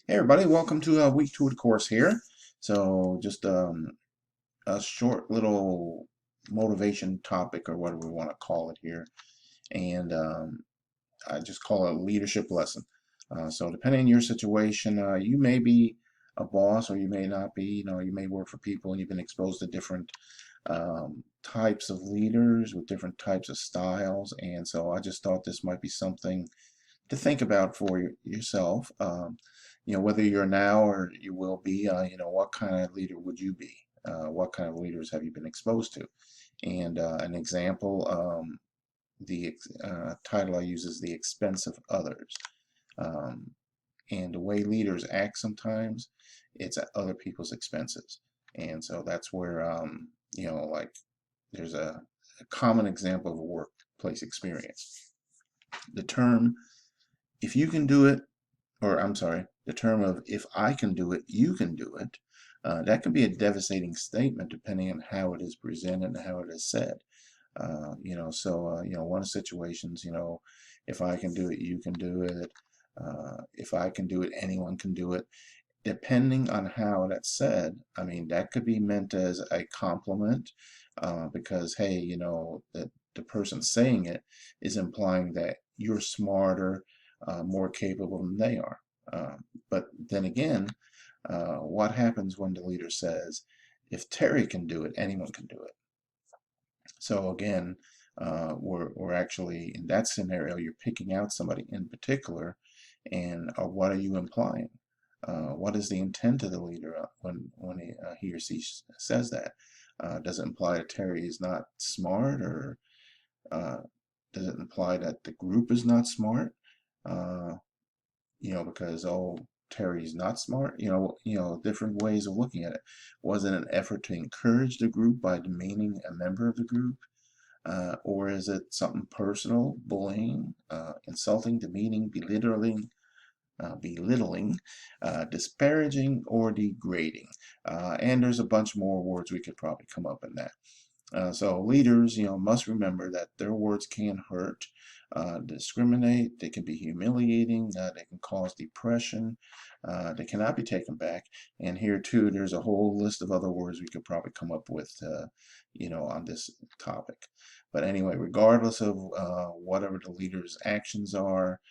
Hey everybody, welcome to week 2 of the course here. So just a short little motivation topic or whatever we want to call it here. And I just call it a leadership lesson. So depending on your situation, you may be a boss or you may not be. You may work for people and you've been exposed to different types of leaders with different types of styles. And so I just thought this might be something to think about for yourself. Whether you're now or you will be, what kind of leader would you be? What kind of leaders have you been exposed to? And an example, the title I use is The Expense of Others. Um, and the way leaders act sometimes, it's at other people's expenses. And so that's where, like there's a common example of a workplace experience. The term, if you can do it, or I'm sorry, the term of if I can do it, you can do it, that can be a devastating statement depending on how it is presented and how it is said. One of the situations, if I can do it, you can do it. If I can do it, anyone can do it. Depending on how that's said, I mean, that could be meant as a compliment because, hey, that the person saying it is implying that you're smarter, more capable than they are. But then again, what happens when the leader says, if Terry can do it, anyone can do it? So again, we're actually in that scenario, you're picking out somebody in particular, and what are you implying? What is the intent of the leader when he or she says that? Does it imply that Terry is not smart, or uh, does it imply that the group is not smart? Uh, because Terry's not smart. Different ways of looking at it. Was it an effort to encourage the group by demeaning a member of the group? Or is it something personal, bullying, insulting, demeaning, belittling, disparaging, or degrading? And there's a bunch more words we could probably come up in that. So leaders, must remember that their words can hurt, discriminate, they can be humiliating, they can cause depression, they cannot be taken back. And here too, there's a whole list of other words we could probably come up with, on this topic. But anyway, regardless of whatever the leader's actions are,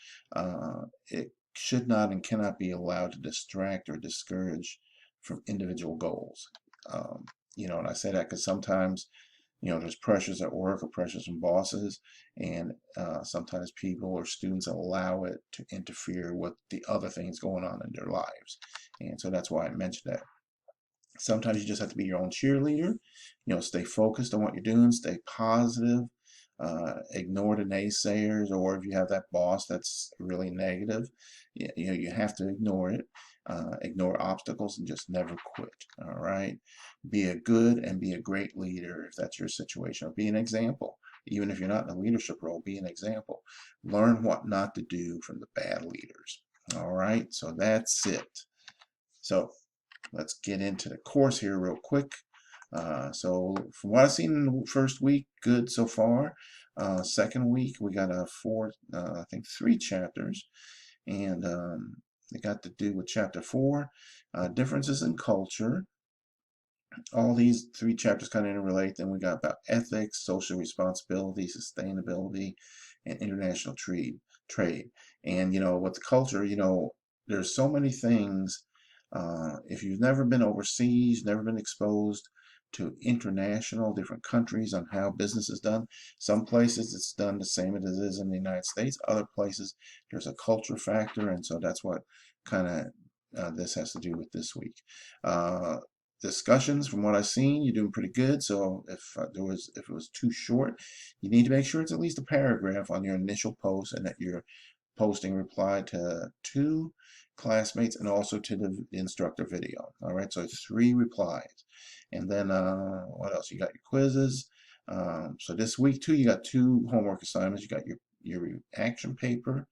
it should not and cannot be allowed to distract or discourage from individual goals. And I say that because sometimes there's pressures at work or pressures from bosses, and sometimes people or students allow it to interfere with the other things going on in their lives. And so that's why I mentioned that. Sometimes you just have to be your own cheerleader, stay focused on what you're doing, stay positive, ignore the naysayers, or if you have that boss that's really negative, you have to ignore it. Ignore obstacles and just never quit. All right. Be a good and be a great leader if that's your situation, or be an example. Even if you're not in a leadership role, be an example. Learn what not to do from the bad leaders. All right. So that's it. So let's get into the course here real quick. So from what I've seen in the first week, good so far. Second week, we got I think 3 chapters, and they got to do with chapter 4, differences in culture. All these 3 chapters kind of interrelate. Then we got about ethics, social responsibility, sustainability, and international trade. And with the culture, there's so many things. If you've never been overseas, never been exposed to international, different countries on how business is done, some places it's done the same as it is in the United States. Other places there's a culture factor, and so that's what kind of this has to do with this week. Discussions, from what I've seen, you're doing pretty good. So if it was too short, you need to make sure it's at least a paragraph on your initial post, and that you're posting reply to 2 classmates and also to the instructor video. All right, so 3 replies. And then what else? You got your quizzes. So this week too, you got 2 homework assignments. You got your action paper,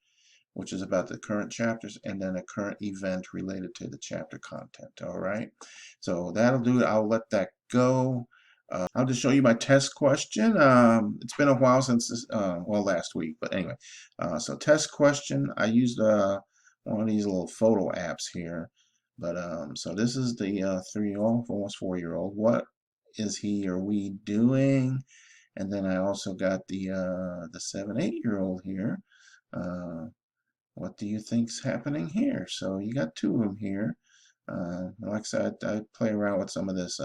which is about the current chapters, and then a current event related to the chapter content. All right, so that'll do it. I'll let that go. I'll just show you my test question. It's been a while since this, last week, but anyway. So test question, I used one of these little photo apps here. But so this is the 3-year-old, almost 4-year-old. What is he or we doing? And then I also got the 7, 8-year-old here. What do you think's happening here? So you got two of them here. Like I said, I play around with some of this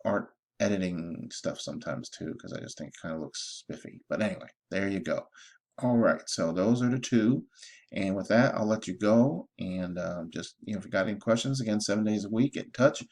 art editing stuff sometimes too, because I just think it kind of looks spiffy. But anyway, there you go. All right, so those are the two. And with that, I'll let you go. And just, if you got any questions, again, 7 days a week, get in touch.